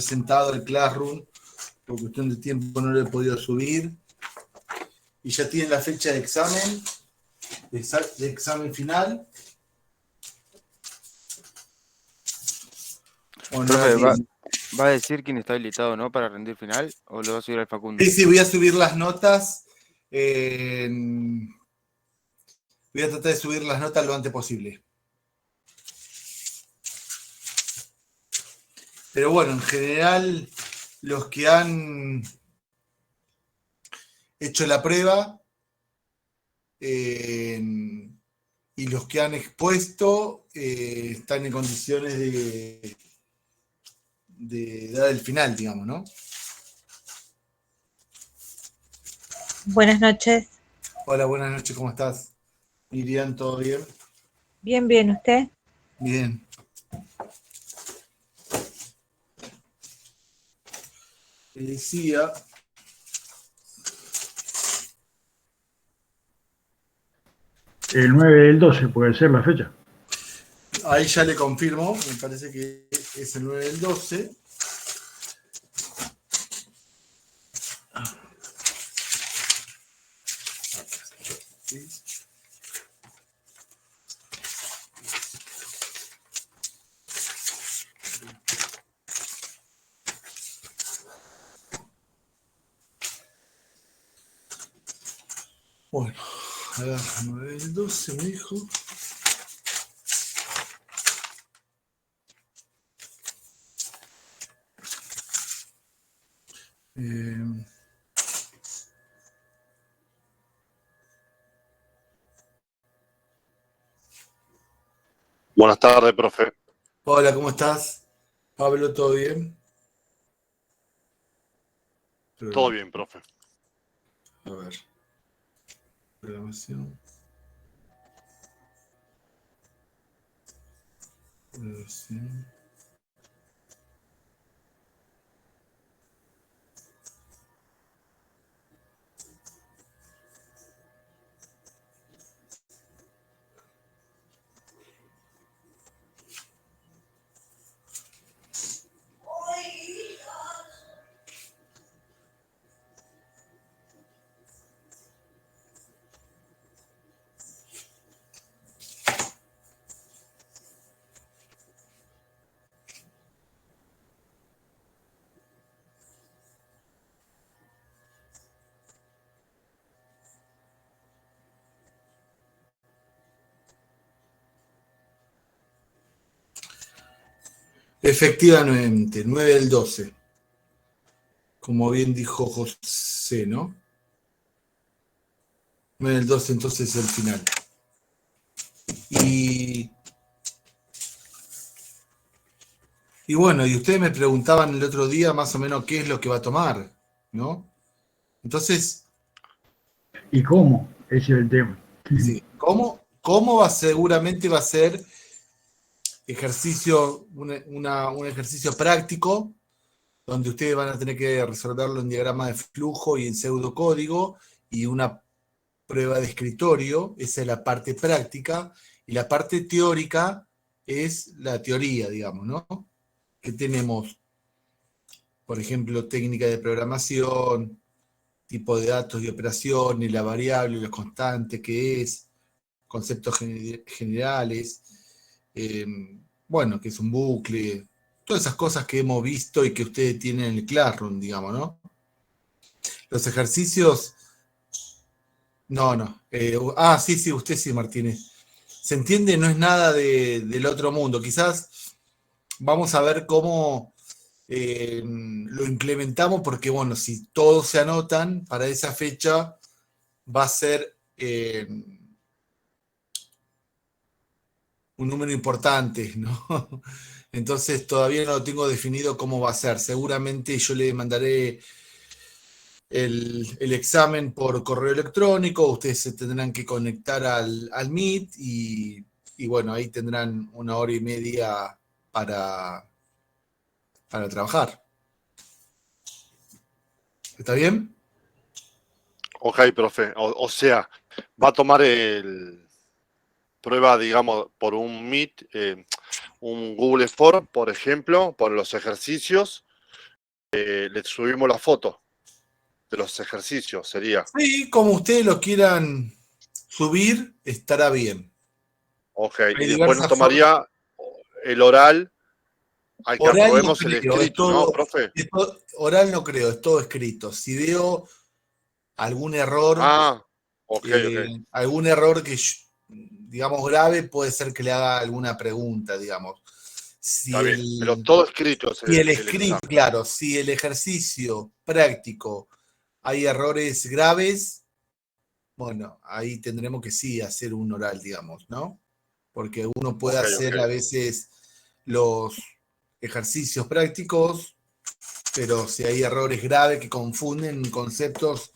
presentado el Classroom, por cuestión de tiempo no lo he podido subir. Y ya tienen la fecha de examen, de examen final. ¿O no la Profe, tienen? ¿va a decir quién está habilitado o no para rendir final o lo va a subir al Facundo? Sí, voy a subir las notas. Voy a tratar de subir las notas lo antes posible. Pero bueno, en general, los que han hecho la prueba y los que han expuesto están en condiciones de dar el final, digamos, ¿no? Buenas noches. Hola, buenas noches, ¿cómo estás? Miriam, ¿todo bien? Bien, bien, ¿usted? Bien. Te decía... El 9 del 12 puede ser la fecha. Ahí ya le confirmo, me parece que es el 9 del 12. Bueno, a ver, 9 del 12 me dijo. Buenas tardes, profe. Hola, ¿cómo estás? Pablo, ¿todo bien? Todo bien, profe. A ver. Programación. Programación. Efectivamente, 9 del 12. Como bien dijo José, ¿no? 9 del 12 entonces es el final. Y bueno, y ustedes me preguntaban el otro día más o menos qué es lo que va a tomar, ¿no? Entonces, ¿Y cómo? Ese es el tema. sí, ¿cómo va, seguramente va a ser ejercicio, un ejercicio práctico, donde ustedes van a tener que resolverlo en diagrama de flujo y en pseudocódigo, y una prueba de escritorio, esa es la parte práctica, y la parte teórica es la teoría, digamos, ¿no? Que tenemos, por ejemplo, técnica de programación, tipo de datos y operaciones, la variable, los constantes, qué es, conceptos generales, eh, bueno, que es un bucle, todas esas cosas que hemos visto y que ustedes tienen en el Classroom, digamos, ¿no? Los ejercicios, no. Sí, usted sí, Martínez. Se entiende, no es nada del otro mundo. Quizás vamos a ver cómo lo implementamos, porque bueno, si todos se anotan para esa fecha, va a ser un número importante, ¿no? Entonces todavía no lo tengo definido cómo va a ser. Seguramente yo le mandaré el examen por correo electrónico, ustedes se tendrán que conectar al Meet y bueno, ahí tendrán 1 hora y media para trabajar. ¿Está bien? Ok, profe. O sea, va a tomar el prueba, digamos, por un Meet, un Google Form, por ejemplo, por los ejercicios, le subimos la foto de los ejercicios, sería. Sí, como ustedes lo quieran subir, estará bien. Ok, Hay y después nos diversas formas. tomaría el oral al que Oral no aprobemos el creo, es escrito, ¿no, todo, profe? oral no creo, es todo escrito. Si veo algún error, Ah, ok, ok. algún error que, digamos, grave, puede ser que le haga alguna pregunta, digamos. Está Si bien. Pero el, todo escrito es si el el escrito, examen. claro, si el ejercicio práctico hay errores graves, bueno, ahí tendremos que sí hacer un oral, digamos, ¿no? Porque uno puede Ok, ok. hacer a veces los ejercicios prácticos, pero si hay errores graves que confunden conceptos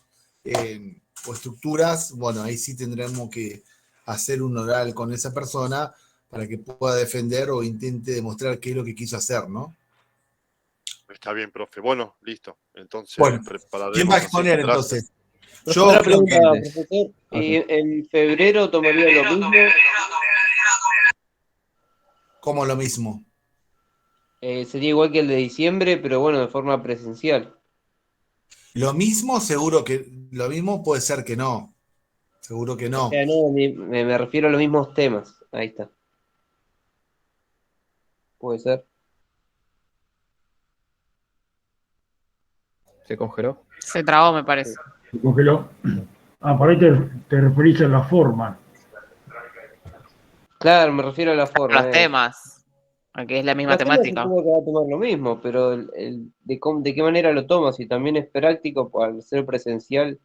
o estructuras, bueno, ahí sí tendremos que hacer un oral con esa persona para que pueda defender o intente demostrar qué es lo que quiso hacer, ¿no? Está bien, profe. Bueno, listo. Entonces Bueno, ¿quién va a prepararemos así. exponer Gracias. entonces? Yo Otra creo pregunta, que profesor. Ok. ¿En febrero tomaría lo mismo? como lo mismo. Sería igual que el de diciembre, pero bueno, de forma presencial. Lo mismo, seguro que lo mismo puede ser que no. Seguro que O no. sea, no, me refiero a los mismos temas. Ahí está. Puede ser. Se congeló. Se trabó, me parece. Se congeló. Ah, por ahí te referís a la forma. Claro, me refiero a la forma. Los temas, aunque es la misma Los temas temática. supongo que va a tomar lo mismo, pero de qué manera lo toma, si también es práctico, pues, al ser presencial,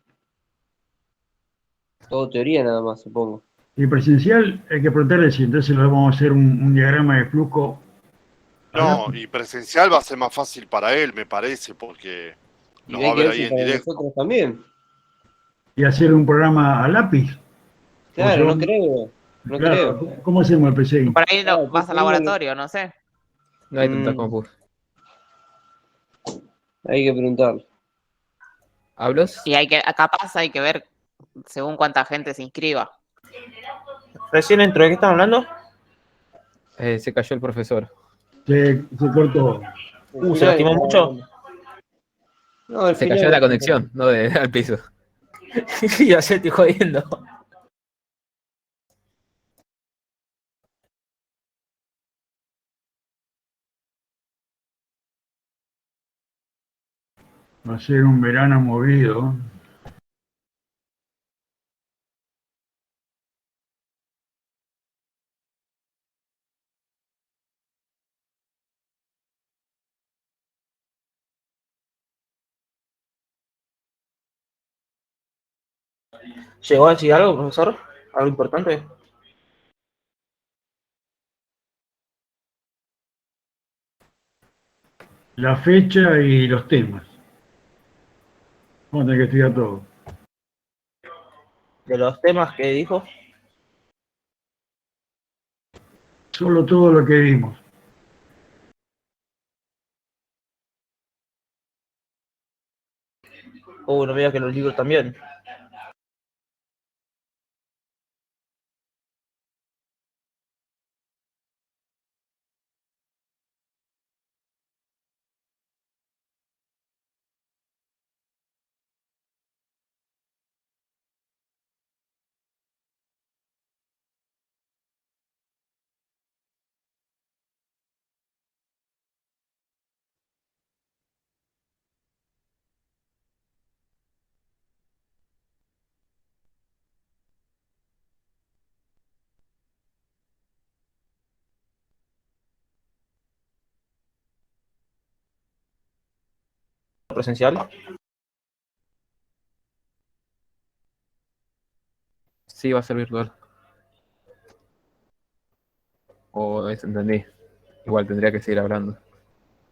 todo teoría nada más, supongo. Y presencial hay que preguntarle si entonces le vamos a hacer un diagrama de flujo a No, lápiz y presencial va a ser más fácil para él, me parece, porque Y nos va hay a que ver ver ahí si en para directo. nosotros también. y hacer un programa a lápiz. O Claro, sea, no creo, no claro, creo. ¿cómo hacemos el PCI? Por ahí Ah, vas al póngale. laboratorio, no sé. No hay tanta compus. Hay que preguntarle. ¿Hablos? Y capaz hay que ver según cuánta gente se inscriba. Recién entró, ¿de qué están hablando? Se cayó el profesor. Se cortó. El ¿Se final lastimó estaba mucho? hablando. No, el Se cayó final. la conexión, no al piso. Ya sé, estoy jodiendo. Va a ser un verano movido. ¿Llegó a decir algo, profesor? ¿Algo importante? La fecha y los temas. Vamos a tener que estudiar todo. De los temas que dijo. Solo todo lo que vimos. No me diga que los libros también. ¿Presencial? Sí, va a ser virtual. O entendí. Igual tendría que seguir hablando.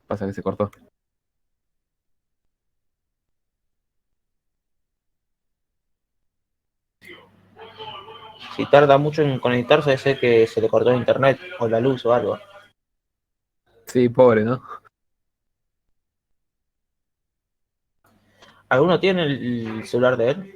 Pasa que se cortó. Si tarda mucho en conectarse, debe ser que se le cortó el internet o la luz o algo. Sí, pobre, ¿no? ¿Alguno tiene el celular de él?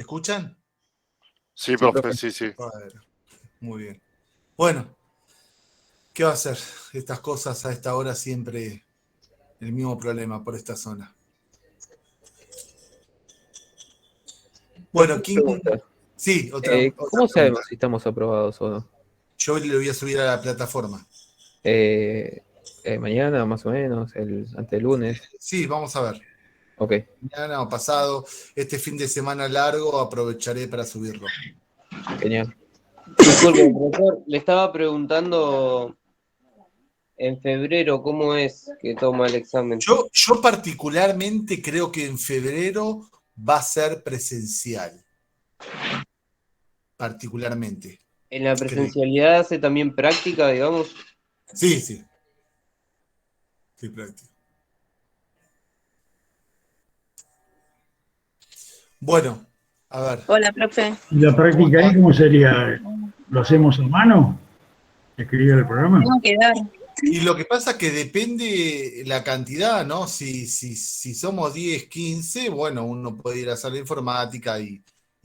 escuchan? Sí, profe, profe. sí, sí. Bueno, muy bien. Bueno, ¿qué va a hacer? Estas cosas a esta hora siempre el mismo problema por esta zona. Bueno, ¿quién? Pregunta. Sí, otra ¿Cómo pregunta. sabemos si estamos aprobados o no? Yo le voy a subir a la plataforma. Mañana, más o menos, antes del lunes. Sí, vamos a ver. Ok, Mañana o pasado, este fin de semana largo, aprovecharé para subirlo. genial. Disculpe, profesor, le estaba preguntando en febrero cómo es que toma el examen. Yo particularmente creo que en febrero va a ser presencial. Particularmente. ¿En la presencialidad hace también práctica, digamos? Sí, sí. Sí, práctico. Bueno, a ver. Hola, profe. ¿Y la práctica ahí cómo sería? ¿Lo hacemos a mano? ¿Escribir el programa? Tengo que dar. Y lo que pasa es que depende la cantidad, ¿no? Si somos 10, 15, bueno, uno puede ir a hacer la informática y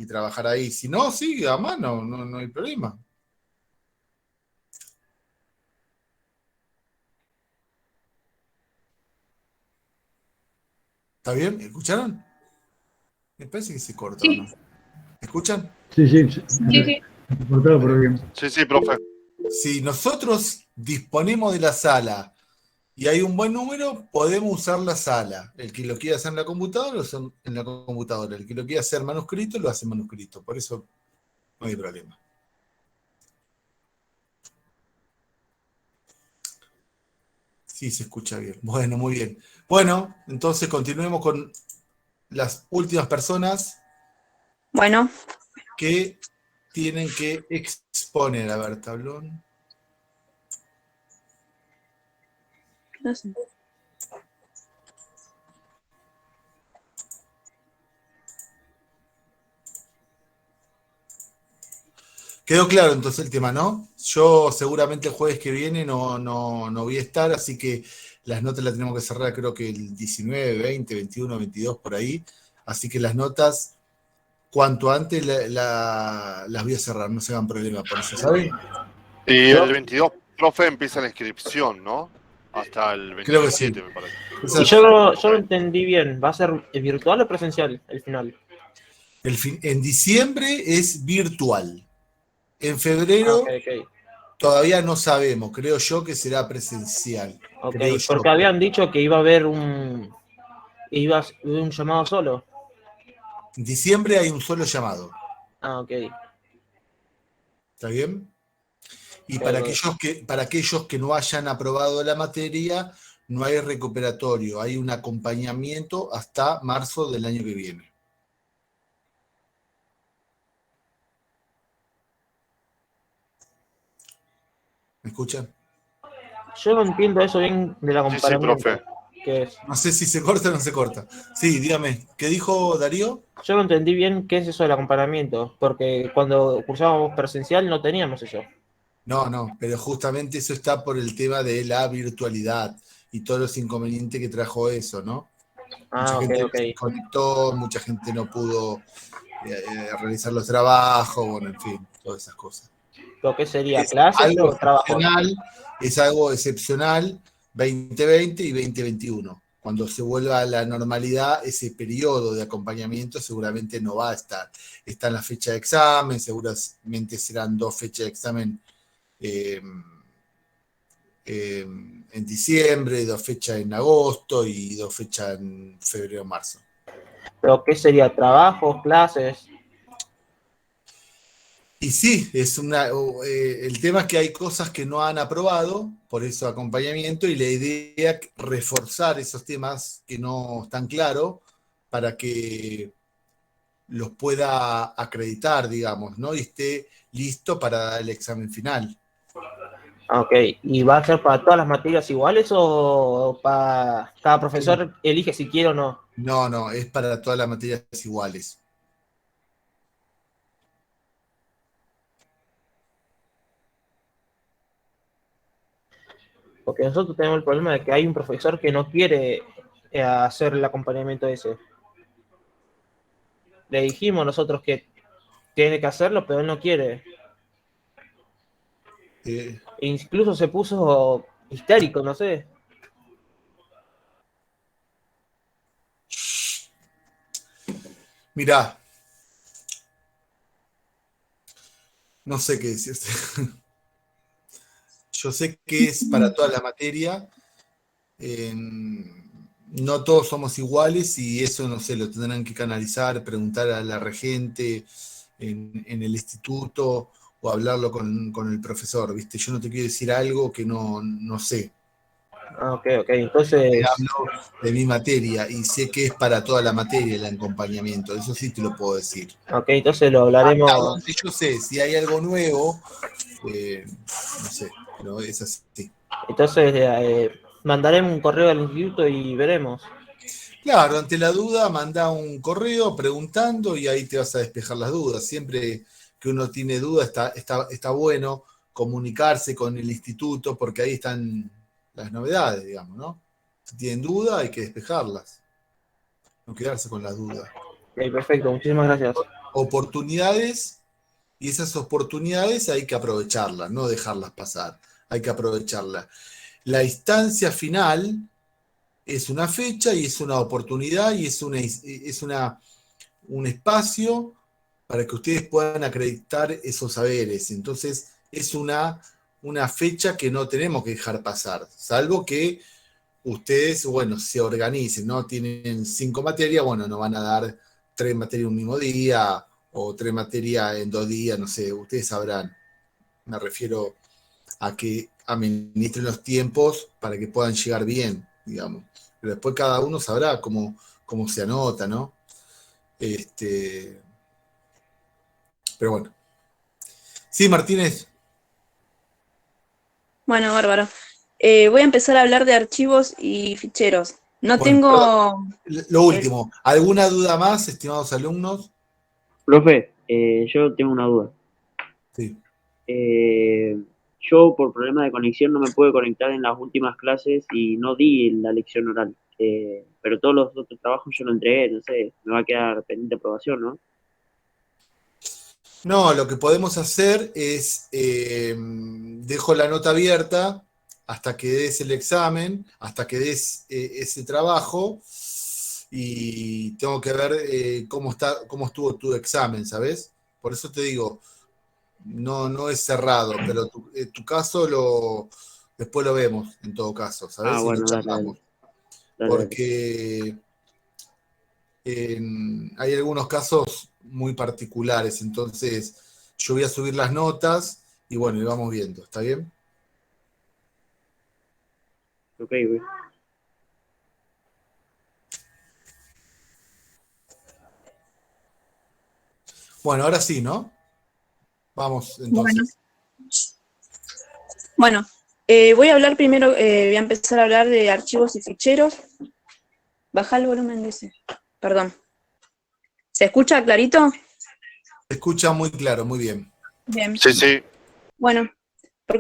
trabajar ahí. Si no, sí, a mano, no hay problema. ¿Está bien? ¿Escucharon? Me parece que se cortó, Sí. ¿no? ¿Escuchan? Sí, sí. Sí, sí. Cortado, pero bien. Sí, sí, profe. Si nosotros disponemos de la sala y hay un buen número, podemos usar la sala. El que lo quiera hacer en la computadora, lo hace en la computadora. El que lo quiera hacer manuscrito, lo hace manuscrito. Por eso no hay problema. Sí, se escucha bien. Bueno, muy bien. Bueno, entonces continuemos con las últimas personas Bueno, que tienen que exponer. A ver, tablón. no sé. Quedó claro entonces el tema, ¿no? Yo seguramente el jueves que viene no voy a estar, así que las notas las tenemos que cerrar creo que el 19, 20, 21, 22 por ahí. Así que las notas, cuanto antes las voy a cerrar, no se hagan problema por eso. Y el 22, profe, empieza la inscripción, ¿no? Hasta el Creo que sí. 27, me parece. Y yo lo entendí bien. ¿Va a ser virtual o presencial el final? En diciembre es virtual. En febrero Ok. todavía no sabemos, creo yo que será presencial. Ok, Creo yo. porque habían dicho que iba a haber un llamado solo. En diciembre hay un solo llamado. Ah, ok. ¿Está bien? Y Claro. para aquellos que no hayan aprobado la materia, no hay recuperatorio, hay un acompañamiento hasta marzo del año que viene. ¿Me escuchan? Yo no entiendo eso bien del Sí, acompañamiento. profe. ¿Qué es? No sé si se corta o no se corta. Sí, dígame, ¿qué dijo Darío? Yo no entendí bien qué es eso del acompañamiento, porque cuando cursábamos presencial no teníamos eso. No, pero justamente eso está por el tema de la virtualidad y todos los inconvenientes que trajo eso, ¿no? Ah, Mucha gente ok. no se conectó, mucha gente no pudo realizar los trabajos, bueno, en fin, todas esas cosas. ¿Lo que sería? Es ¿Clases algo o trabajos? excepcional, es algo excepcional 2020 y 2021. Cuando se vuelva a la normalidad, ese periodo de acompañamiento seguramente no va a estar. Está en la fecha de examen, seguramente serán 2 fechas de examen en diciembre, 2 fechas en agosto y 2 fechas en febrero o marzo. ¿Pero qué sería? ¿Trabajos, clases? Y sí, el tema es que hay cosas que no han aprobado, por eso acompañamiento, y la idea es reforzar esos temas que no están claros para que los pueda acreditar, digamos, ¿no? Y esté listo para el examen final. Ok, ¿y va a ser para todas las materias iguales o para cada profesor elige si quiere o no? No, es para todas las materias iguales. Porque nosotros tenemos el problema de que hay un profesor que no quiere hacer el acompañamiento ese. Le dijimos nosotros que tiene que hacerlo, pero él no quiere. Incluso se puso histérico, no sé. Mirá, no sé qué decirte. Yo sé que es para toda la materia. No todos somos iguales y eso, no sé, lo tendrán que canalizar, preguntar a la regente en el instituto o hablarlo con el profesor, ¿viste? Yo no te quiero decir algo que no sé. Ah, ok, entonces... Hablo de mi materia y sé que es para toda la materia el acompañamiento, eso sí te lo puedo decir. Ok, entonces lo hablaremos... Hasta donde yo sé, si hay algo nuevo, no sé, pero es así. Entonces mandaremos un correo al instituto y veremos. Claro, ante la duda, manda un correo preguntando y ahí te vas a despejar las dudas. Siempre que uno tiene dudas, está bueno comunicarse con el instituto porque ahí están las novedades, digamos, ¿no? Si tienen duda, hay que despejarlas. No quedarse con las dudas. Ok, perfecto, muchísimas gracias. Oportunidades, y esas oportunidades hay que aprovecharlas, no dejarlas pasar. Hay que aprovecharlas. La instancia final es una fecha y es una oportunidad y es un espacio para que ustedes puedan acreditar esos saberes. Entonces, es una fecha que no tenemos que dejar pasar, salvo que ustedes, bueno, se organicen, ¿no? Tienen 5 materias, bueno, no van a dar 3 materias un mismo día o 3 materias en 2 días, no sé, ustedes sabrán. Me refiero a que administren los tiempos para que puedan llegar bien, digamos. Pero después cada uno sabrá cómo se anota, ¿no? Pero bueno. Sí, Martínez. Bueno, bárbaro. Voy a empezar a hablar de archivos y ficheros. No Bueno, tengo... lo último, ¿alguna duda más, estimados alumnos? Profe, yo tengo una duda. Sí. Yo por problema de conexión no me pude conectar en las últimas clases y no di la lección oral. Pero todos los otros trabajos yo lo entregué, no sé, me va a quedar pendiente aprobación, ¿no? No, lo que podemos hacer es, dejo la nota abierta hasta que des el examen, hasta que des ese trabajo y tengo que ver cómo estuvo tu examen, ¿sabes? Por eso te digo, no es cerrado, pero tu caso después lo vemos en todo caso, ¿sabes? Ah, Y lo bueno, charlamos. dale. Porque hay algunos casos muy particulares, entonces yo voy a subir las notas y bueno, y vamos viendo, ¿está bien? Ok, güey. Bueno, ahora sí, ¿no? Vamos, entonces. Bueno, voy a hablar primero, voy a empezar a hablar de archivos y ficheros. Baja el volumen de ese. Perdón. ¿Se escucha clarito? Se escucha muy claro, muy bien. Bien. Sí. Bueno,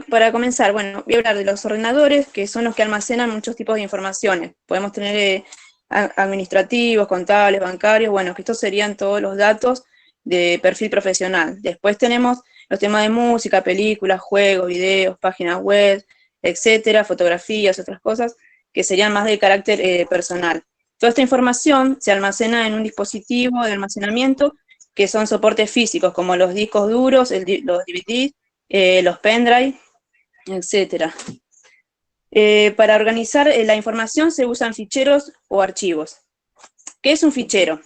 para comenzar, bueno, voy a hablar de los ordenadores, que son los que almacenan muchos tipos de informaciones. Podemos tener administrativos, contables, bancarios, bueno, que estos serían todos los datos de perfil profesional. Después tenemos los temas de música, películas, juegos, videos, páginas web, etcétera, fotografías, otras cosas, que serían más de carácter personal. Toda esta información se almacena en un dispositivo de almacenamiento que son soportes físicos, como los discos duros, los DVDs, los pendrive, etcétera. Para organizar la información se usan ficheros o archivos. ¿Qué es un fichero?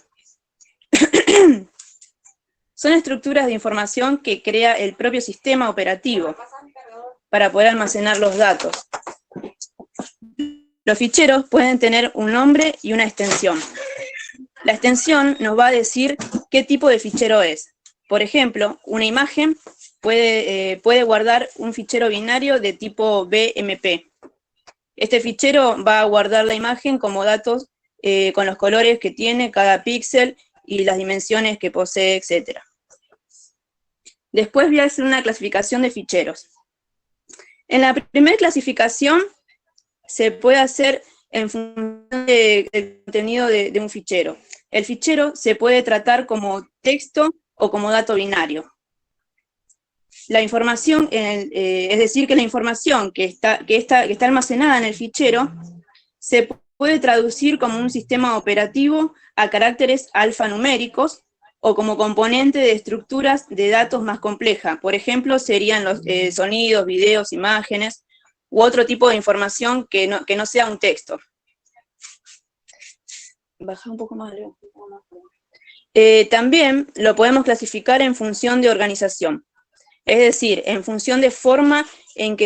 Son estructuras de información que crea el propio sistema operativo para poder almacenar los datos. Los ficheros pueden tener un nombre y una extensión. La extensión nos va a decir qué tipo de fichero es. Por ejemplo, una imagen puede guardar un fichero binario de tipo BMP. Este fichero va a guardar la imagen como datos con los colores que tiene cada píxel y las dimensiones que posee, etc. Después voy a hacer una clasificación de ficheros. En la primera clasificación se puede hacer en función del contenido de un fichero. el fichero se puede tratar como texto o como dato binario. La información, es decir, que la información que está almacenada en el fichero se puede traducir como un sistema operativo a caracteres alfanuméricos o como componente de estructuras de datos más complejas. Por ejemplo, serían los sonidos, videos, imágenes, u otro tipo de información que no sea un texto. Baja un poco más, Leo. También lo podemos clasificar en función de organización. Es decir, en función de forma en que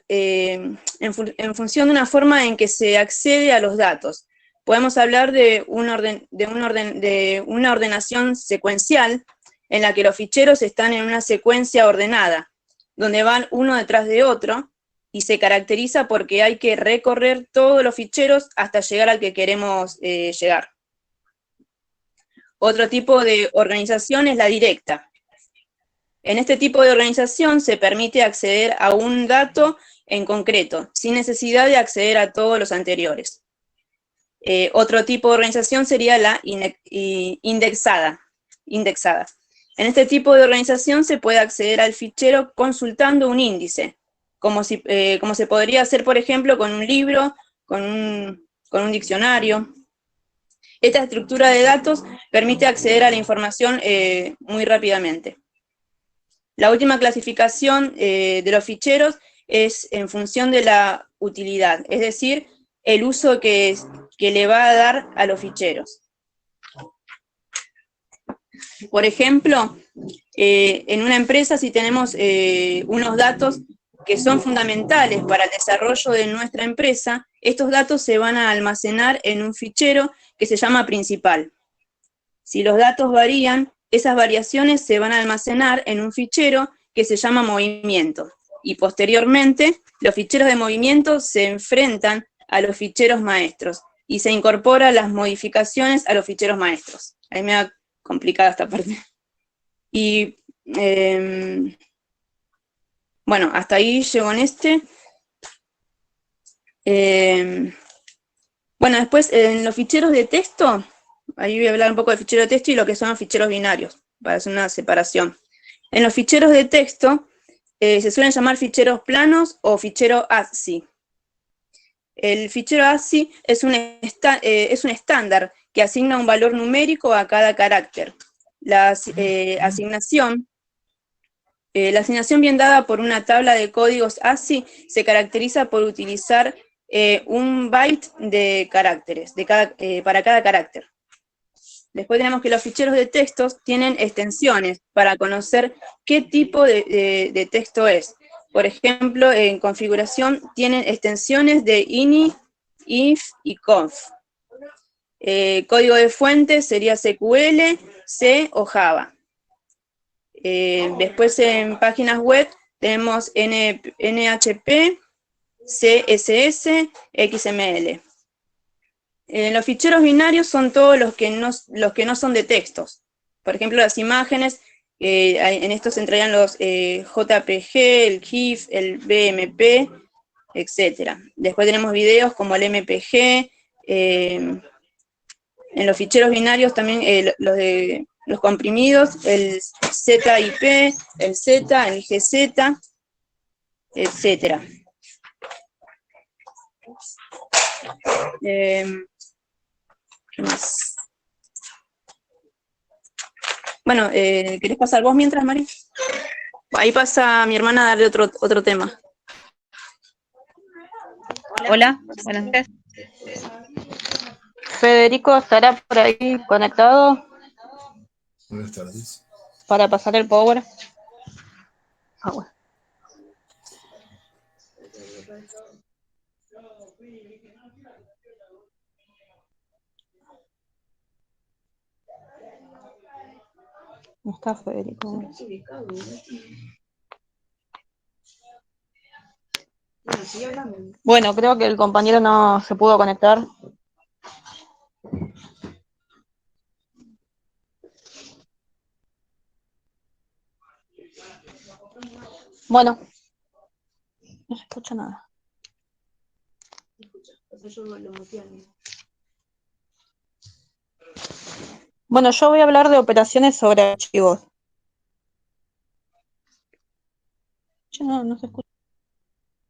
en función de una forma en que se accede a los datos. Podemos hablar de una ordenación secuencial en la que los ficheros están en una secuencia ordenada, donde van uno detrás de otro, y se caracteriza porque hay que recorrer todos los ficheros hasta llegar al que queremos llegar. Otro tipo de organización es la directa. En este tipo de organización se permite acceder a un dato en concreto, sin necesidad de acceder a todos los anteriores. Otro tipo de organización sería la indexada. En este tipo de organización se puede acceder al fichero consultando un índice, como se podría hacer, por ejemplo, con un libro, con un diccionario. Esta estructura de datos permite acceder a la información muy rápidamente. La última clasificación de los ficheros es en función de la utilidad, es decir, el uso que le va a dar a los ficheros. Por ejemplo, en una empresa, si tenemos unos datos que son fundamentales para el desarrollo de nuestra empresa, estos datos se van a almacenar en un fichero que se llama principal. Si los datos varían, esas variaciones se van a almacenar en un fichero que se llama movimiento. Y posteriormente, los ficheros de movimiento se enfrentan a los ficheros maestros y se incorporan las modificaciones a los ficheros maestros. Ahí me ha complicado esta parte. Y bueno, hasta ahí llego en este. Bueno, después en los ficheros de texto, ahí voy a hablar un poco de fichero de texto y lo que son los ficheros binarios, para hacer una separación. En los ficheros de texto se suelen llamar ficheros planos o fichero ASCII. El fichero ASCII es un estándar que asigna un valor numérico a cada carácter. La asignación bien dada por una tabla de códigos ASCII se caracteriza por utilizar un byte de caracteres para cada carácter. Después tenemos que los ficheros de textos tienen extensiones para conocer qué tipo de texto es. Por ejemplo, en configuración tienen extensiones de ini, if y conf. Código de fuente sería SQL, C o Java. Después en páginas web tenemos NHP, CSS, XML. Los ficheros binarios son todos los que no son de textos. Por ejemplo, las imágenes, en estos entrarían los JPG, el GIF, el BMP, etc. Después tenemos videos como el MPG. En los ficheros binarios también los comprimidos, el ZIP, el Z, el GZ, etc. ¿Qué más? Bueno, ¿querés pasar vos mientras, Mari? Ahí pasa mi hermana a darle otro tema. Hola, buenas noches. Federico, ¿estará por ahí conectado Buenas tardes. para pasar el power? Ah, bueno. No está Federico. Bueno, creo que el compañero no se pudo conectar. Bueno, no se escucha nada. Bueno, yo voy a hablar de operaciones sobre archivos. No se escucha.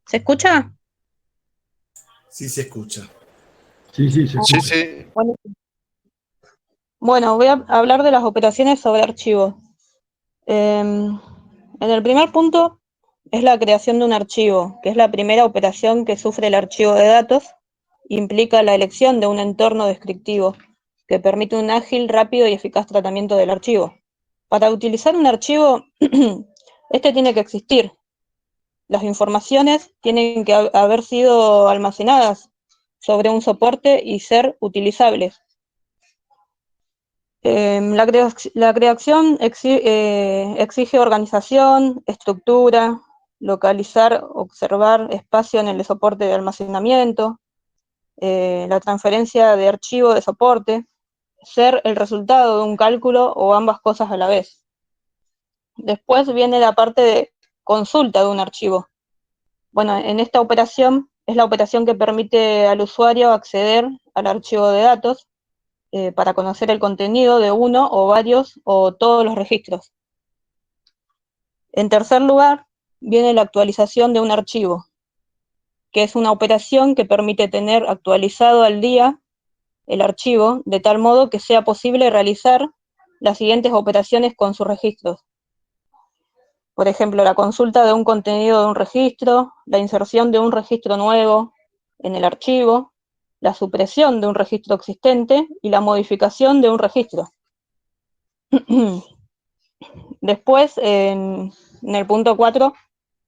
¿Se escucha? Sí, se escucha. Sí, sí, se Sí, escucha. sí. Bueno, voy a hablar de las operaciones sobre archivos. En el primer punto es la creación de un archivo, que es la primera operación que sufre el archivo de datos. Implica la elección de un entorno descriptivo que permite un ágil, rápido y eficaz tratamiento del archivo. Para utilizar un archivo, este tiene que existir. Las informaciones tienen que haber sido almacenadas sobre un soporte y ser utilizables. La creación exige organización, estructura, localizar, observar espacio en el soporte de almacenamiento, la transferencia de archivo de soporte, ser el resultado de un cálculo o ambas cosas a la vez. Después viene la parte de consulta de un archivo. Bueno, en esta operación es la operación que permite al usuario acceder al archivo de datos para conocer el contenido de uno o varios o todos los registros. En tercer lugar, viene la actualización de un archivo, que es una operación que permite tener actualizado al día el archivo de tal modo que sea posible realizar las siguientes operaciones con sus registros. Por ejemplo, la consulta de un contenido de un registro, la inserción de un registro nuevo en el archivo, la supresión de un registro existente y la modificación de un registro. Después, en el punto 4,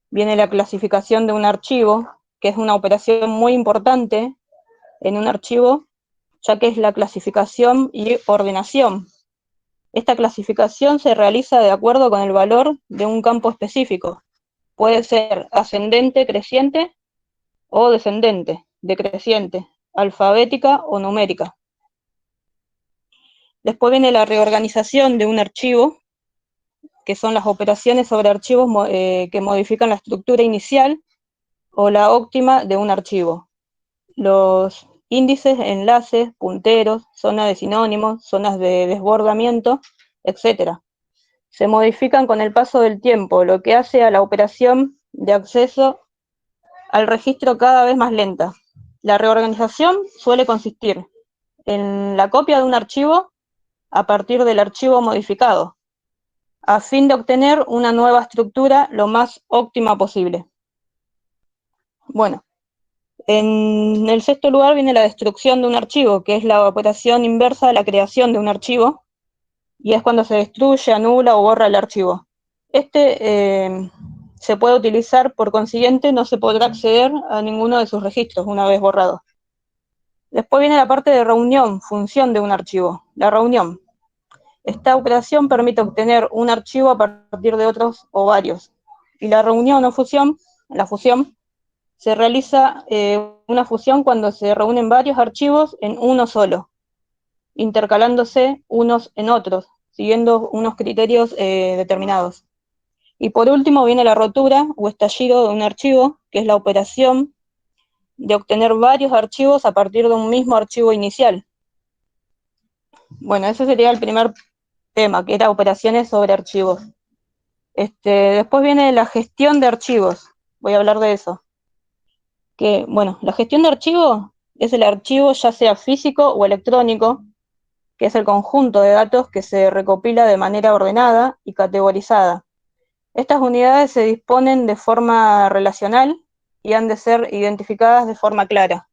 viene la clasificación de un archivo, que es una operación muy importante en un archivo, ya que es la clasificación y ordenación. Esta clasificación se realiza de acuerdo con el valor de un campo específico. Puede ser ascendente, creciente o descendente, decreciente, alfabética o numérica. Después viene la reorganización de un archivo, que son las operaciones sobre archivos que modifican la estructura inicial o la óptima de un archivo. Los índices, enlaces, punteros, zonas de sinónimos, zonas de desbordamiento, etc. Se modifican con el paso del tiempo, lo que hace a la operación de acceso al registro cada vez más lenta. La reorganización suele consistir en la copia de un archivo a partir del archivo modificado, a fin de obtener una nueva estructura lo más óptima posible. Bueno, en el sexto lugar viene la destrucción de un archivo, que es la operación inversa a la creación de un archivo, y es cuando se destruye, anula o borra el archivo. Se puede utilizar, por consiguiente, no se podrá acceder a ninguno de sus registros una vez borrado. Después viene la parte de reunión, función de un archivo, la reunión. Esta operación permite obtener un archivo a partir de otros o varios. Y la reunión o fusión, la fusión, se realiza una fusión cuando se reúnen varios archivos en uno solo, intercalándose unos en otros, siguiendo unos criterios determinados. Y por último viene la rotura o estallido de un archivo, que es la operación de obtener varios archivos a partir de un mismo archivo inicial. Bueno, ese sería el primer tema, que era operaciones sobre archivos. Después viene la gestión de archivos, voy a hablar de eso. Bueno, la gestión de archivos es el archivo ya sea físico o electrónico, que es el conjunto de datos que se recopila de manera ordenada y categorizada. Estas unidades se disponen de forma relacional y han de ser identificadas de forma clara.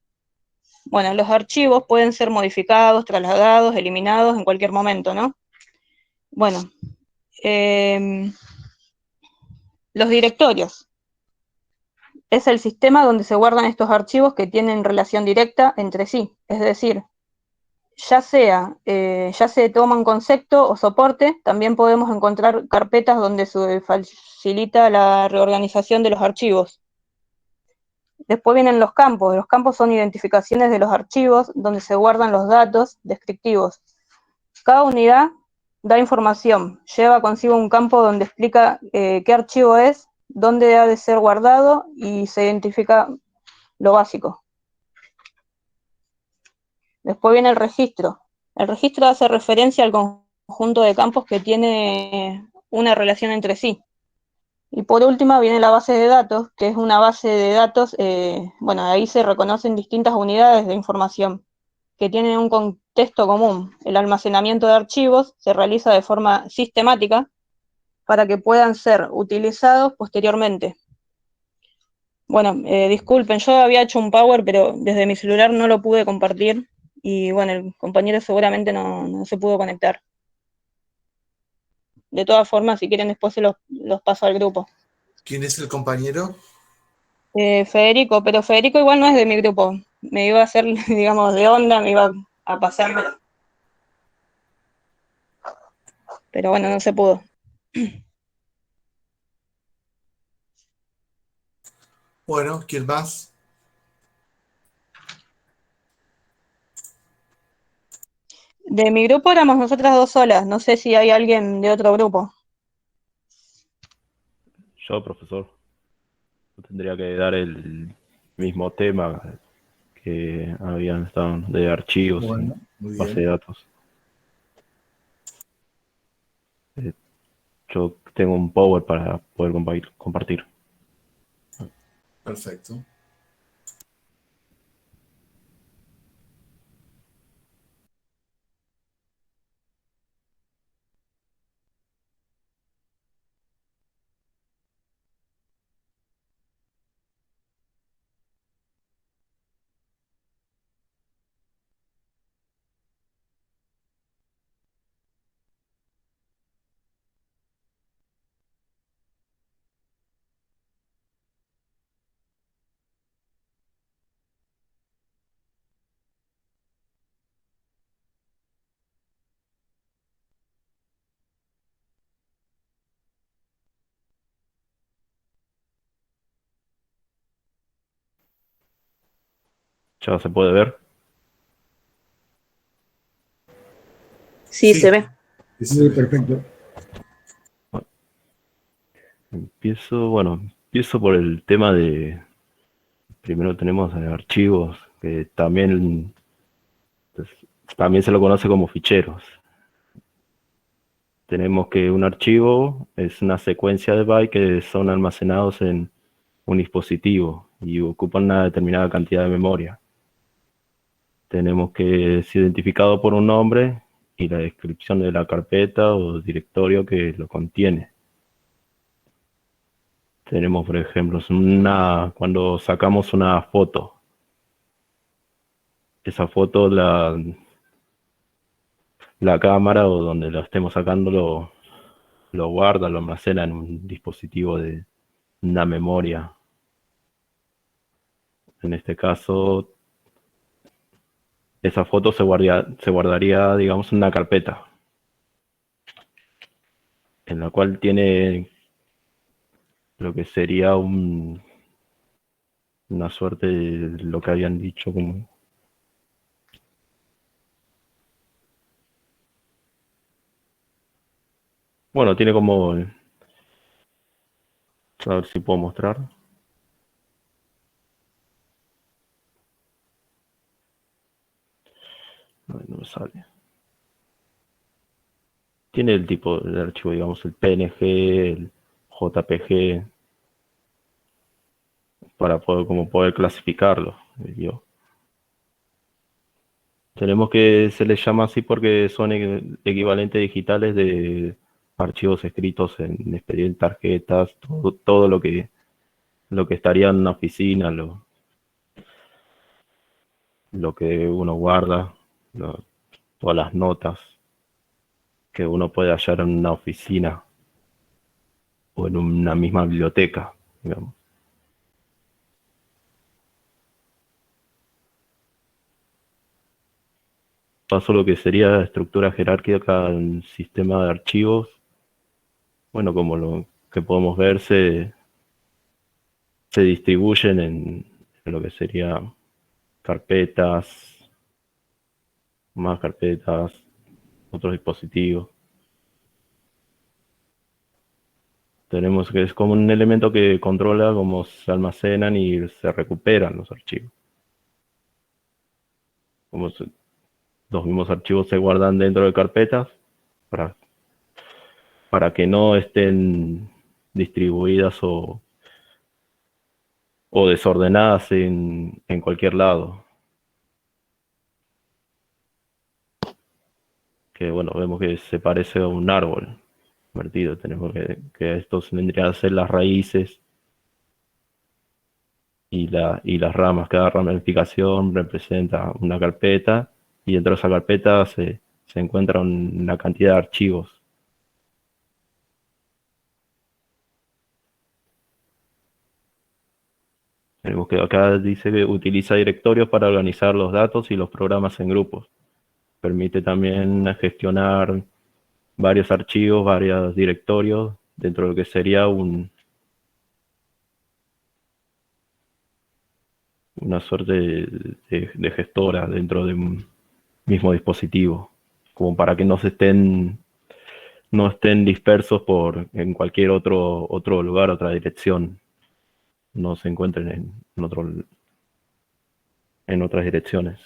Bueno, los archivos pueden ser modificados, trasladados, eliminados en cualquier momento, ¿no? Bueno, los directorios. Es el sistema donde se guardan estos archivos que tienen relación directa entre sí, es decir, ya se toma un concepto o soporte, también podemos encontrar carpetas donde se facilita la reorganización de los archivos. Después vienen los campos son identificaciones de los archivos donde se guardan los datos descriptivos. Cada unidad da información, lleva consigo un campo donde explica qué archivo es, dónde ha de ser guardado y se identifica lo básico. Después viene el registro. El registro hace referencia al conjunto de campos que tiene una relación entre sí. Y por último viene la base de datos, que es una base de datos, bueno, ahí se reconocen distintas unidades de información que tienen un contexto común. El almacenamiento de archivos se realiza de forma sistemática para que puedan ser utilizados posteriormente. Bueno, disculpen, yo había hecho un Power, pero desde mi celular no lo pude compartir y bueno, el compañero seguramente no se pudo conectar. De todas formas, si quieren después se los paso al grupo. ¿Quién es el compañero? Federico, pero Federico igual no es de mi grupo. Me iba a hacer, digamos, de onda, me iba a pasar. Pero bueno, no se pudo. Bueno, ¿quién más? De mi grupo éramos nosotras dos solas. No sé si hay alguien de otro grupo. Yo, profesor, tendría que dar el mismo tema que habían estado de archivos Bueno, y muy base de bien. datos. Yo tengo un Power para poder compartir. Perfecto. ¿Ya se puede ver? Sí, se ve. Sí, perfecto. Empiezo por el tema de, primero tenemos archivos, que también, pues, también se lo conoce como ficheros. Tenemos que un archivo es una secuencia de bytes que son almacenados en un dispositivo y ocupan una determinada cantidad de memoria. Tenemos que es identificado por un nombre y la descripción de la carpeta o directorio que lo contiene. Tenemos, por ejemplo, cuando sacamos una foto. Esa foto la cámara o donde lo estemos sacando lo guarda, lo almacena en un dispositivo de una memoria. En este caso, esa foto se guardaría, digamos, en una carpeta, en la cual tiene lo que sería una suerte de lo que habían dicho como... Bueno, tiene como... A ver si puedo mostrar. No me sale. Tiene el tipo de archivo, digamos, el PNG, el JPG, para poder clasificarlo. Tenemos que se les llama así porque son equivalentes digitales de archivos escritos en expedientes, tarjetas, todo lo que estaría en una oficina, lo que uno guarda, todas las notas que uno puede hallar en una oficina o en una misma biblioteca, digamos. Paso lo que sería estructura jerárquica en sistema de archivos. Bueno, como lo que podemos ver, se distribuyen en lo que sería carpetas, más carpetas, otros dispositivos. Tenemos que es como un elemento que controla cómo se almacenan y se recuperan los archivos. Los mismos archivos se guardan dentro de carpetas para que no estén distribuidas o desordenadas en cualquier lado. Que bueno, vemos que se parece a un árbol invertido. Tenemos que estos vendrían a ser las raíces y las ramas. Cada ramificación representa una carpeta y dentro de esa carpeta se encuentra una cantidad de archivos. Tenemos que acá dice que utiliza directorios para organizar los datos y los programas en grupos. Permite también gestionar varios archivos, varios directorios dentro de lo que sería una suerte de gestora dentro de un mismo dispositivo, como para que no estén dispersos en cualquier otro lugar, otra dirección, no se encuentren en otras direcciones.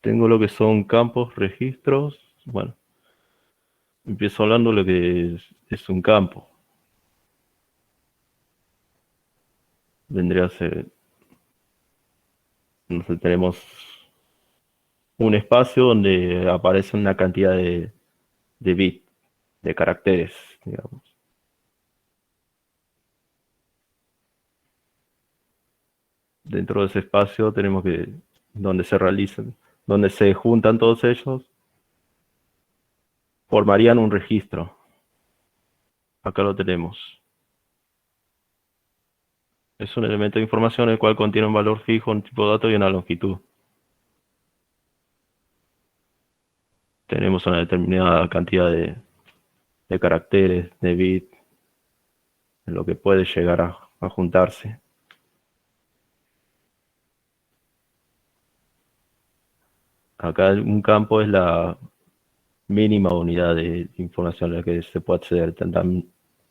Tengo lo que son campos, registros. Bueno, empiezo hablando de lo que es un campo. Vendría a ser, no sé, tenemos un espacio donde aparece una cantidad de bits, de caracteres, digamos. Dentro de ese espacio tenemos donde se juntan todos ellos, formarían un registro. Acá lo tenemos. Es un elemento de información el cual contiene un valor fijo, un tipo de dato y una longitud. Tenemos una determinada cantidad de caracteres, de bits, en lo que puede llegar a juntarse. Acá un campo es la mínima unidad de información a la que se puede acceder.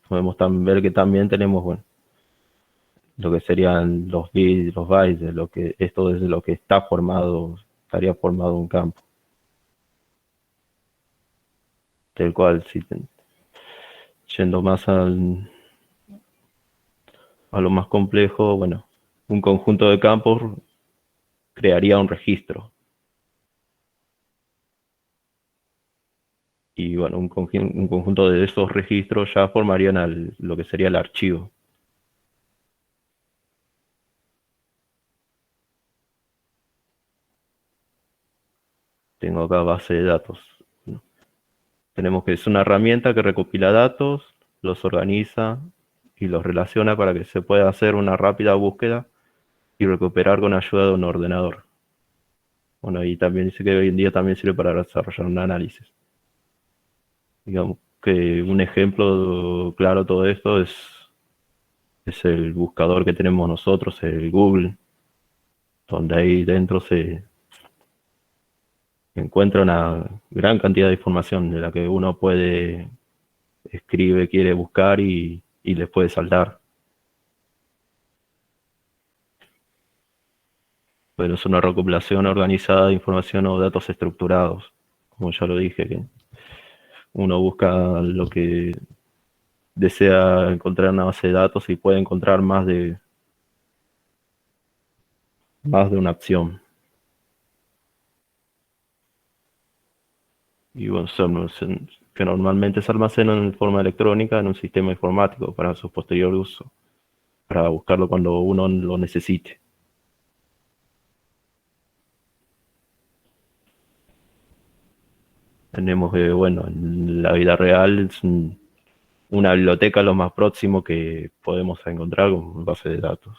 Podemos ver que también tenemos, bueno, lo que serían los bits, los bytes, esto es lo que estaría formado un campo. Del cual, yendo más a lo más complejo, bueno, un conjunto de campos crearía un registro. Y bueno, un conjunto de esos registros ya formarían lo que sería el archivo. Tengo acá base de datos. Tenemos que es una herramienta que recopila datos, los organiza y los relaciona para que se pueda hacer una rápida búsqueda y recuperar con ayuda de un ordenador. Bueno, y también dice que hoy en día también sirve para desarrollar un análisis. Digamos que un ejemplo claro de todo esto es el buscador que tenemos nosotros, el Google, donde ahí dentro se encuentra una gran cantidad de información de la que uno escribe, quiere buscar y les puede saltar. Pero es una recopilación organizada de información o datos estructurados, como ya lo dije, que uno busca lo que desea encontrar en una base de datos y puede encontrar más de una opción. Y bueno, que normalmente se almacenan en forma electrónica en un sistema informático para su posterior uso, para buscarlo cuando uno lo necesite. Tenemos que, bueno, en la vida real es una biblioteca lo más próximo que podemos encontrar con base de datos.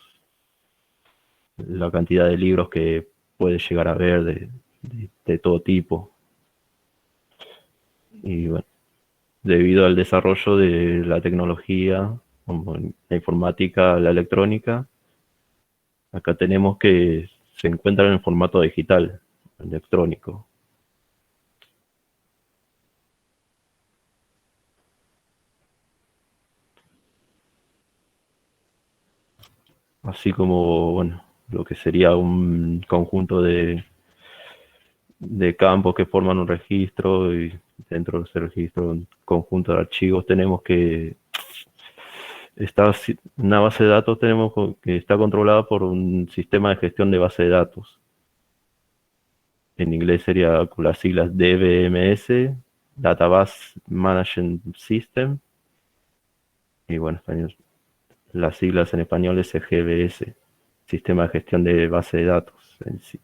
La cantidad de libros que puede llegar a ver de todo tipo. Y bueno, debido al desarrollo de la tecnología, como la informática, la electrónica, acá tenemos que se encuentran en formato digital, electrónico. Así como, bueno, lo que sería un conjunto de campos que forman un registro, y dentro de ese registro, un conjunto de archivos, tenemos que una base de datos que está controlada por un sistema de gestión de base de datos. En inglés sería con las siglas DBMS, Database Management System, y bueno, las siglas en español es GBS, Sistema de Gestión de Base de Datos en sí.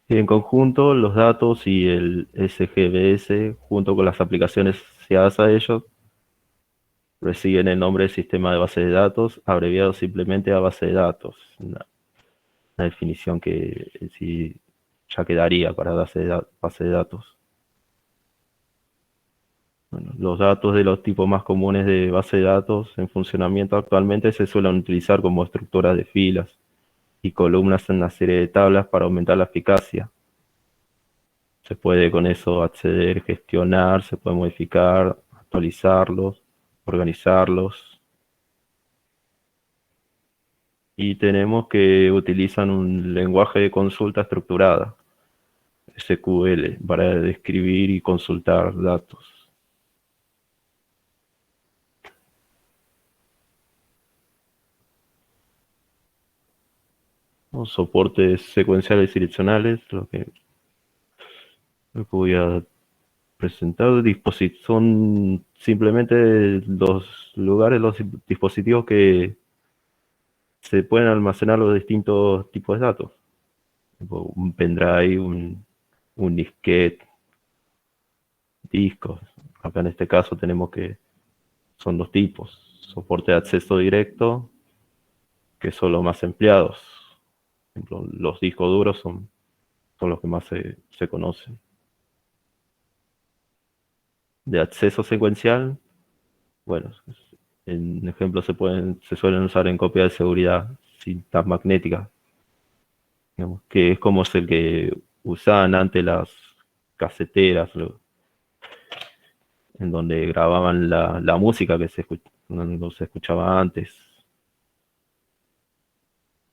Y en conjunto, los datos y el SGBS, junto con las aplicaciones asociadas a ellos, reciben el nombre de Sistema de Base de Datos, abreviado simplemente a base de datos. Una definición que en sí ya quedaría para base de datos. Bueno, los datos de los tipos más comunes de base de datos en funcionamiento actualmente se suelen utilizar como estructuras de filas y columnas en una serie de tablas para aumentar la eficacia. Se puede con eso acceder, gestionar, se puede modificar, actualizarlos, organizarlos. Y tenemos que utilizan un lenguaje de consulta estructurada, SQL, para describir y consultar datos. Soportes secuenciales y direccionales, lo que voy a presentar, son simplemente los lugares, los dispositivos que se pueden almacenar los distintos tipos de datos. Un pendrive, un disquete, discos. Acá en este caso tenemos que son dos tipos. Soporte de acceso directo, que son los más empleados. Por ejemplo, los discos duros son los que más se conocen. De acceso secuencial, bueno, en ejemplo se suelen usar en copia de seguridad, cintas magnéticas, digamos, que es como es el que usaban antes las caseteras, en donde grababan la música que no se escuchaba antes.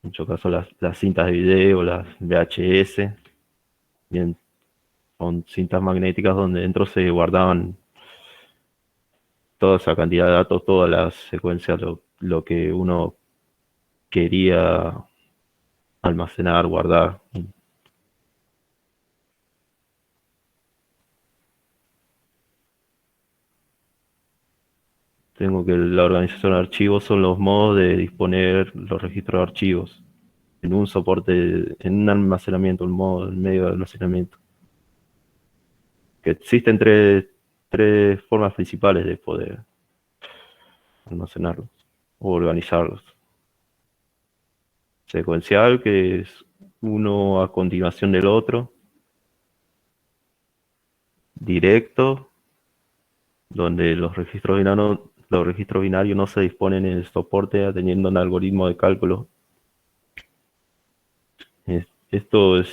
En muchos casos las cintas de video, las VHS, bien, son cintas magnéticas donde dentro se guardaban toda esa cantidad de datos, todas las secuencias, lo que uno quería almacenar, guardar. Tengo que la organización de archivos son los modos de disponer los registros de archivos en un soporte, en un almacenamiento, un medio de almacenamiento. Que existen tres formas principales de poder almacenarlos o organizarlos. Secuencial, que es uno a continuación del otro. Directo, donde los registros binarios no se disponen en el soporte atendiendo a un algoritmo de cálculo. Esto es,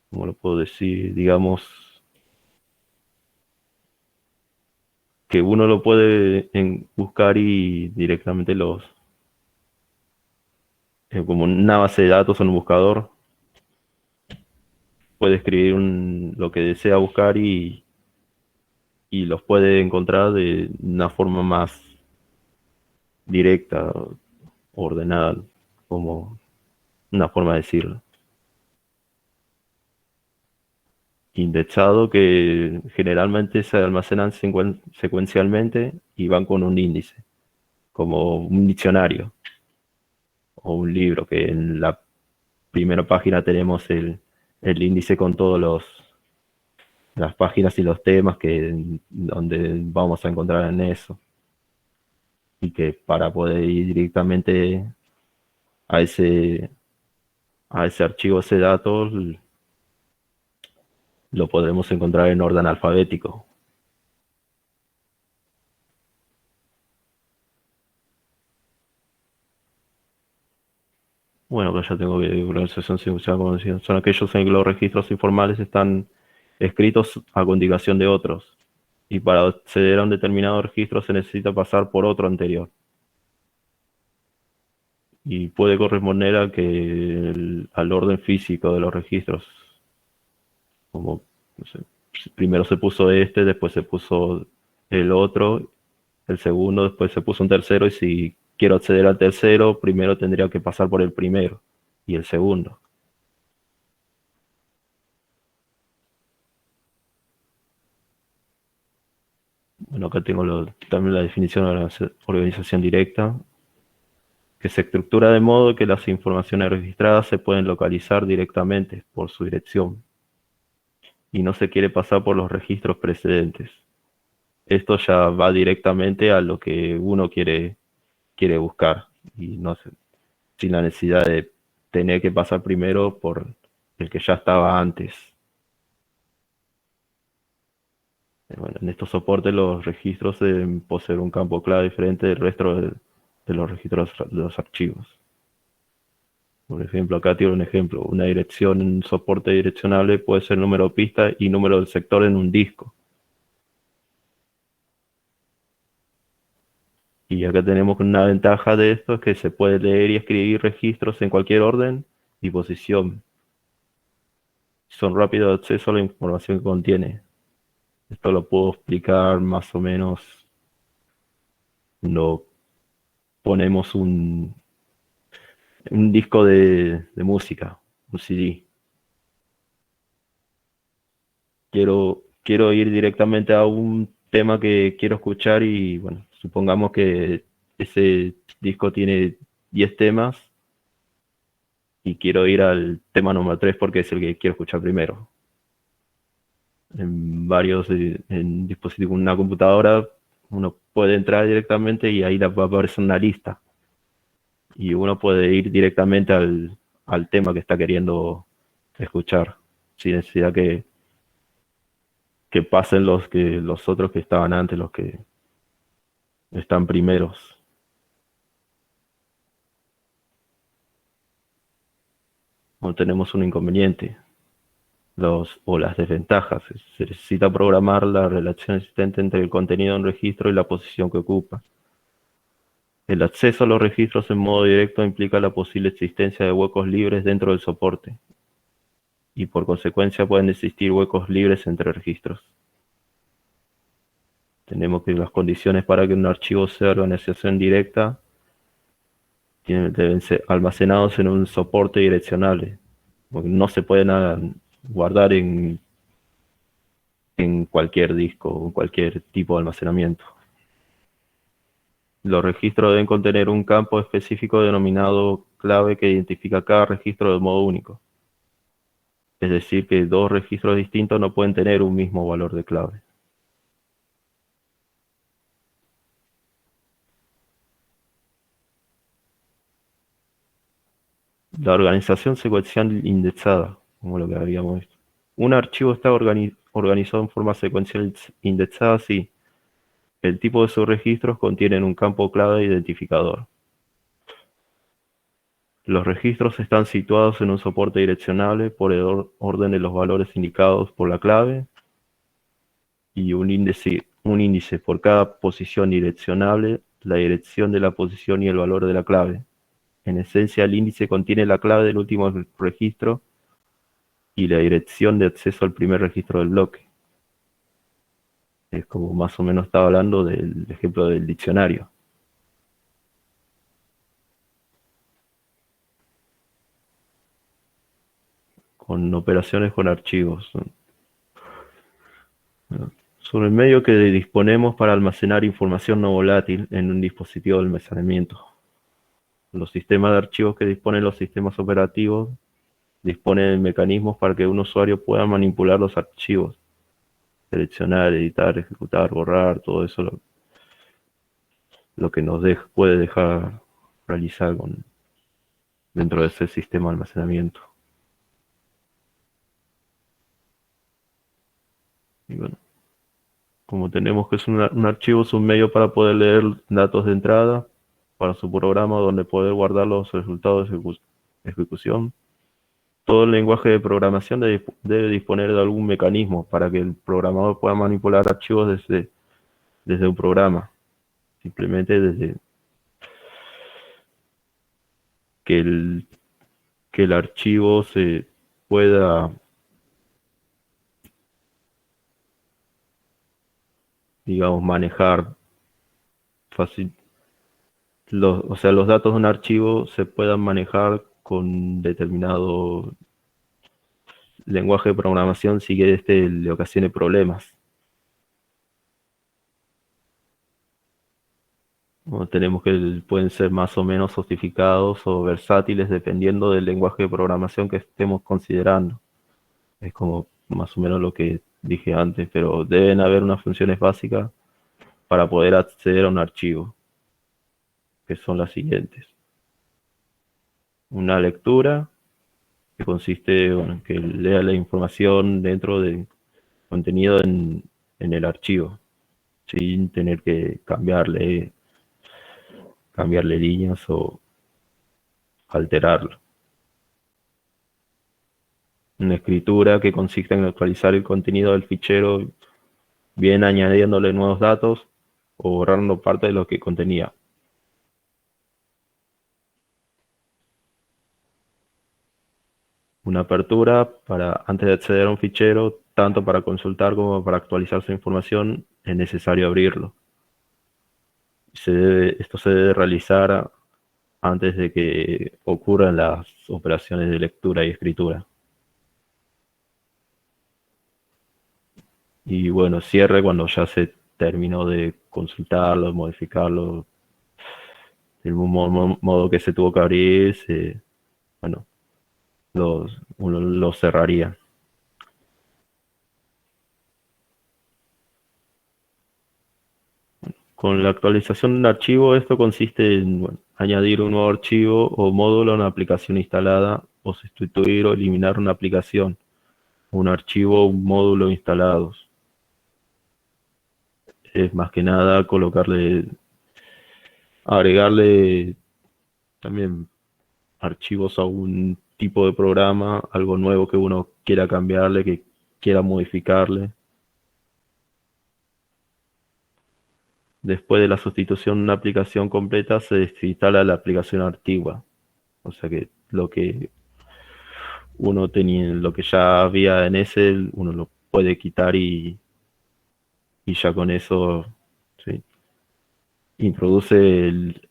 ¿cómo lo puedo decir? Digamos que uno lo puede buscar y directamente como una base de datos o un buscador, puede escribir lo que desea buscar y los puede encontrar de una forma más directa, ordenada, como una forma de decirlo. Indexado, que generalmente se almacenan secuencialmente y van con un índice, como un diccionario o un libro, que en la primera página tenemos el índice con todos las páginas y los temas donde vamos a encontrar en eso, y que para poder ir directamente a ese archivo, ese dato, lo podremos encontrar en orden alfabético. Bueno, pues ya tengo que organización secuencial, como decía, son aquellos en que los registros informales están escritos a continuación de otros, y para acceder a un determinado registro se necesita pasar por otro anterior. y puede corresponder a al orden físico de los registros. Como, no sé, primero se puso después se puso el otro, el segundo, después se puso un tercero, y si quiero acceder al tercero, primero tendría que pasar por el primero y el segundo. Bueno, acá tengo también la definición de la organización directa, que se estructura de modo que las informaciones registradas se pueden localizar directamente por su dirección y no se quiere pasar por los registros precedentes. Esto ya va directamente a lo que uno quiere buscar, y no sé, sin la necesidad de tener que pasar primero por el que ya estaba antes. Bueno, en estos soportes los registros deben poseer un campo clave diferente del resto de los registros de los archivos. Por ejemplo, acá tiene un ejemplo. Una dirección en un soporte direccionable puede ser número pista y número del sector en un disco. Y acá tenemos una ventaja de esto, es que se puede leer y escribir registros en cualquier orden y posición. Son rápidos de acceso a la información que contiene. Esto lo puedo explicar más o menos. No ponemos un disco de música, un CD. Quiero ir directamente a un tema que quiero escuchar y, bueno, supongamos que ese disco tiene 10 temas y quiero ir al tema número 3 porque es el que quiero escuchar primero. En dispositivos, una computadora, uno puede entrar directamente y ahí va a aparecer una lista. Y uno puede ir directamente al tema que está queriendo escuchar, sin necesidad que pasen los otros que estaban antes, los que están primeros. No tenemos un inconveniente, o las desventajas. Se necesita programar la relación existente entre el contenido de un registro y la posición que ocupa. El acceso a los registros en modo directo implica la posible existencia de huecos libres dentro del soporte, y por consecuencia pueden existir huecos libres entre registros. Tenemos que las condiciones para que un archivo sea organización directa deben ser almacenados en un soporte direccionable, porque no se pueden guardar en cualquier disco o en cualquier tipo de almacenamiento. Los registros deben contener un campo específico denominado clave que identifica cada registro de modo único. Es decir, que dos registros distintos no pueden tener un mismo valor de clave. La organización secuencial indexada, como lo que habíamos visto. Un archivo está organizado en forma secuencial indexada si el tipo de sus registros contienen un campo clave identificador. Los registros están situados en un soporte direccionable por el orden de los valores indicados por la clave, y un índice por cada posición direccionable, la dirección de la posición y el valor de la clave. En esencia, el índice contiene la clave del último registro y la dirección de acceso al primer registro del bloque. Es como más o menos estaba hablando del ejemplo del diccionario. Con operaciones con archivos. Sobre el medio que disponemos para almacenar información no volátil en un dispositivo de almacenamiento. Los sistemas de archivos que disponen los sistemas operativos disponen de mecanismos para que un usuario pueda manipular los archivos, seleccionar, editar, ejecutar, borrar, todo eso lo que nos puede dejar realizar dentro de ese sistema de almacenamiento. Y bueno, como tenemos que es un archivo, es un medio para poder leer datos de entrada para su programa, donde poder guardar los resultados de ejecución. Todo el lenguaje de programación debe disponer de algún mecanismo para que el programador pueda manipular archivos desde un programa. Simplemente que el archivo se pueda, digamos, manejar fácil. O sea, los datos de un archivo se puedan manejar con determinado lenguaje de programación sin que este le ocasione problemas. Tenemos que pueden ser más o menos sofisticados o versátiles dependiendo del lenguaje de programación que estemos considerando. Es como más o menos lo que dije antes, pero deben haber unas funciones básicas para poder acceder a un archivo, que son las siguientes. Una lectura, que consiste en que lea la información dentro del contenido en el archivo, sin tener que cambiarle líneas o alterarlo. Una escritura, que consiste en actualizar el contenido del fichero, bien añadiéndole nuevos datos o borrando parte de lo que contenía. Una apertura, antes de acceder a un fichero, tanto para consultar como para actualizar su información, es necesario abrirlo. Esto se debe realizar antes de que ocurran las operaciones de lectura y escritura. Y bueno, cierre cuando ya se terminó de consultarlo, modificarlo, del modo que se tuvo que abrir, bueno, uno lo cerraría. Con la actualización de un archivo, esto consiste en añadir un nuevo archivo o módulo a una aplicación instalada, o sustituir o eliminar una aplicación, un archivo o un módulo instalados. Es más que nada agregarle también archivos a un tipo de programa, algo nuevo que uno quiera cambiarle, que quiera modificarle. Después de la sustitución de una aplicación completa, se desinstala la aplicación antigua. O sea que lo que uno tenía, lo que ya había en ese, uno lo puede quitar y ya con eso, ¿sí?, introduce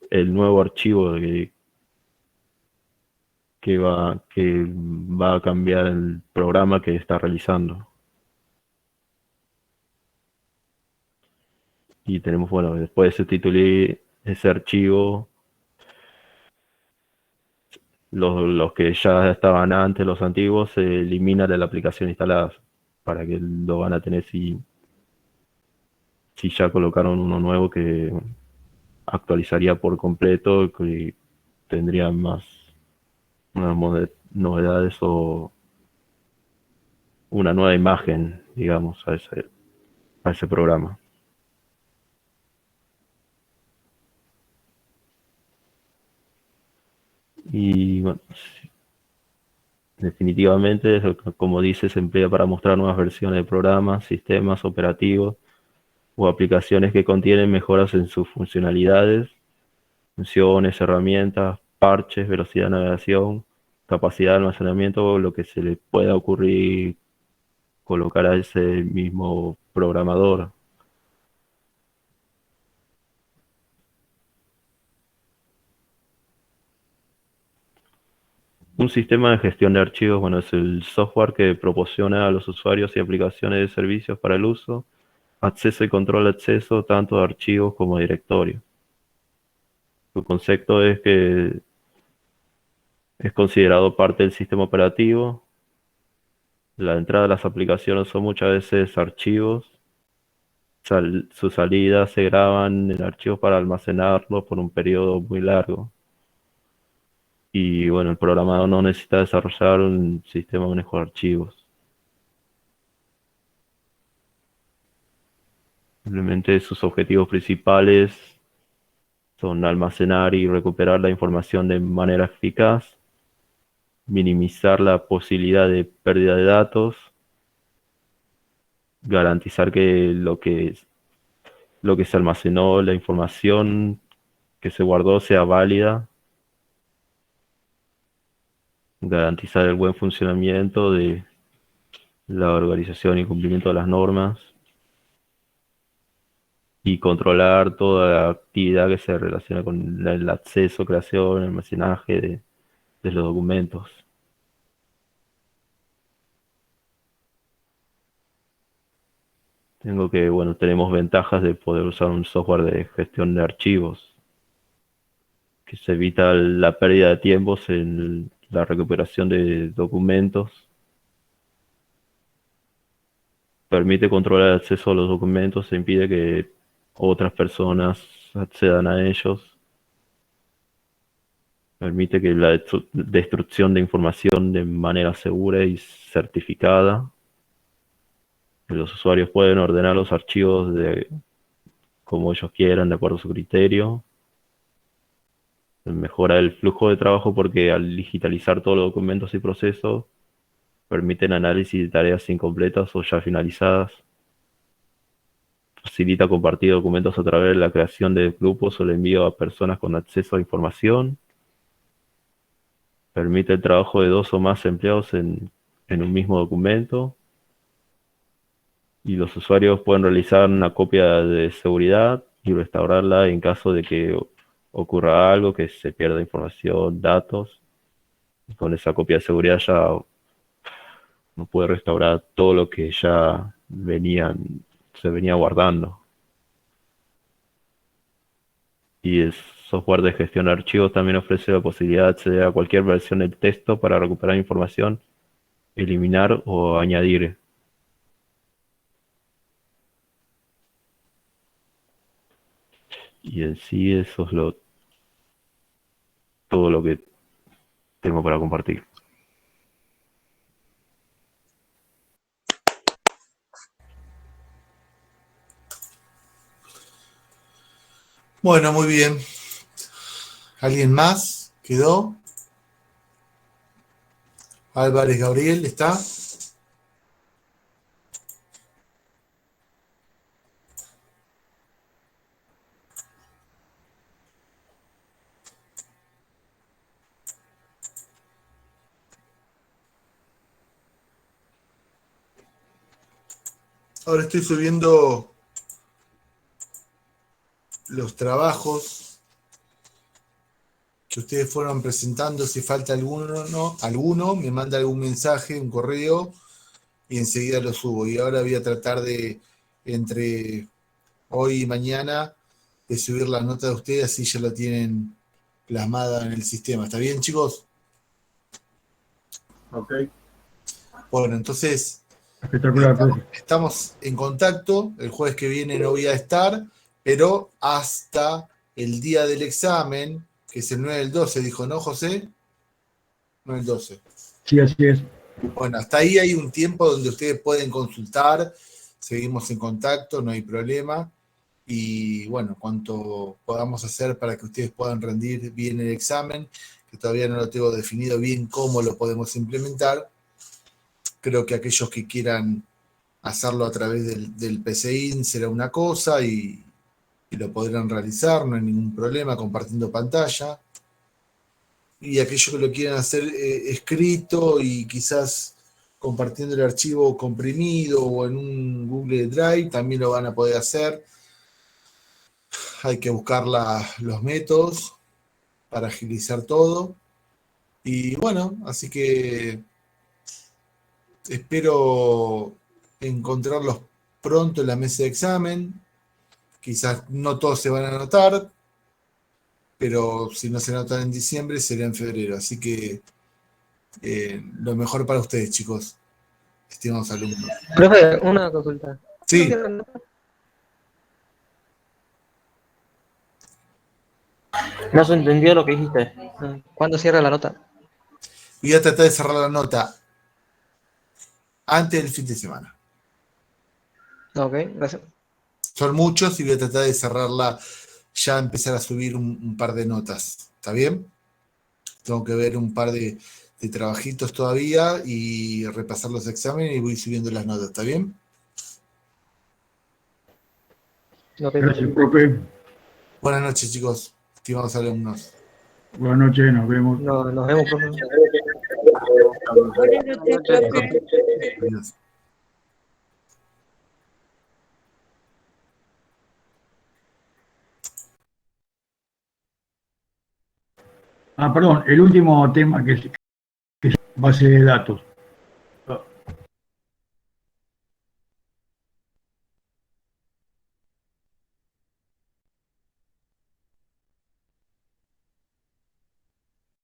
el nuevo archivo que va a cambiar el programa que está realizando. Y tenemos, bueno, después de sustituir ese archivo, los que ya estaban antes, los antiguos, se eliminan de la aplicación instalada para que lo van a tener si ya colocaron uno nuevo que actualizaría por completo, que tendría más unas novedades o una nueva imagen, digamos, a ese programa. Y bueno, definitivamente, como dice, se emplea para mostrar nuevas versiones de programas, sistemas operativos o aplicaciones que contienen mejoras en sus funcionalidades, funciones, herramientas, parches, velocidad de navegación, capacidad de almacenamiento, o lo que se le pueda ocurrir colocar a ese mismo programador. Un sistema de gestión de archivos, bueno, es el software que proporciona a los usuarios y aplicaciones de servicios para el uso, acceso y control de acceso tanto de archivos como de directorios. Su concepto es que es considerado parte del sistema operativo. La entrada de las aplicaciones son muchas veces archivos. Sus salidas se graban en archivos para almacenarlos por un periodo muy largo. Y bueno, el programador no necesita desarrollar un sistema de manejo de archivos. Simplemente sus objetivos principales son almacenar y recuperar la información de manera eficaz, minimizar la posibilidad de pérdida de datos, garantizar que lo que se almacenó, la información que se guardó, sea válida, garantizar el buen funcionamiento de la organización y cumplimiento de las normas y controlar toda la actividad que se relaciona con el acceso, creación, almacenaje de los documentos. Tenemos ventajas de poder usar un software de gestión de archivos, que se evita la pérdida de tiempos en la recuperación de documentos, permite controlar el acceso a los documentos, se impide que otras personas accedan a ellos, permite que la destrucción de información de manera segura y certificada. Los usuarios pueden ordenar los archivos como ellos quieran, de acuerdo a su criterio. Mejora el flujo de trabajo porque al digitalizar todos los documentos y procesos, permiten análisis de tareas incompletas o ya finalizadas. Facilita compartir documentos a través de la creación de grupos o el envío a personas con acceso a información. Permite el trabajo de 2 o más empleados en un mismo documento. Y los usuarios pueden realizar una copia de seguridad y restaurarla en caso de que ocurra algo, que se pierda información, datos. Y con esa copia de seguridad ya uno puede restaurar todo lo que ya se venía guardando. Y el software de gestión de archivos también ofrece la posibilidad de acceder a cualquier versión del texto para recuperar información, eliminar o añadir. Y en sí eso es todo lo que tengo para compartir. Bueno, muy bien. ¿Alguien más? ¿Quedó? Álvarez Gabriel, ¿está? Ahora estoy subiendo los trabajos que ustedes fueron presentando. Si falta alguno, me manda algún mensaje, un correo, y enseguida lo subo. Y ahora voy a tratar de, entre hoy y mañana, de subir la nota de ustedes, así ya la tienen plasmada en el sistema. ¿Está bien, chicos? Ok. Bueno, entonces Espectacular, profe. estamos en contacto. El jueves que viene no voy a estar, pero hasta el día del examen, que es el 9 del 12, dijo, ¿no, José? 9 del 12. Sí, así es. Bueno, hasta ahí hay un tiempo donde ustedes pueden consultar, seguimos en contacto, no hay problema. Y bueno, cuanto podamos hacer para que ustedes puedan rendir bien el examen, que todavía no lo tengo definido bien cómo lo podemos implementar. Creo que aquellos que quieran hacerlo a través del PCIN será una cosa y lo podrán realizar, no hay ningún problema, compartiendo pantalla. Y aquellos que lo quieran hacer escrito y quizás compartiendo el archivo comprimido o en un Google Drive, también lo van a poder hacer. Hay que buscar los métodos para agilizar todo. Y bueno, así que espero encontrarlos pronto en la mesa de examen. Quizás no todos se van a anotar, pero si no se anotan en diciembre, será en febrero. Así que lo mejor para ustedes, chicos, estimados alumnos. Profe, una consulta. Sí. No se entendió lo que dijiste. ¿Cuándo cierra la nota? Voy a tratar de cerrar la nota antes del fin de semana. Ok, gracias. Son muchos y voy a tratar de cerrarla, ya empezar a subir un par de notas. ¿Está bien? Tengo que ver un par de trabajitos todavía y repasar los exámenes y voy subiendo las notas. ¿Está bien? Gracias, profe. Buenas noches, chicos, estimados alumnos. Buenas noches, nos vemos. Nos vemos, profe. Buenas noches, profe. Adiós. Perdón, el último tema que es base de datos.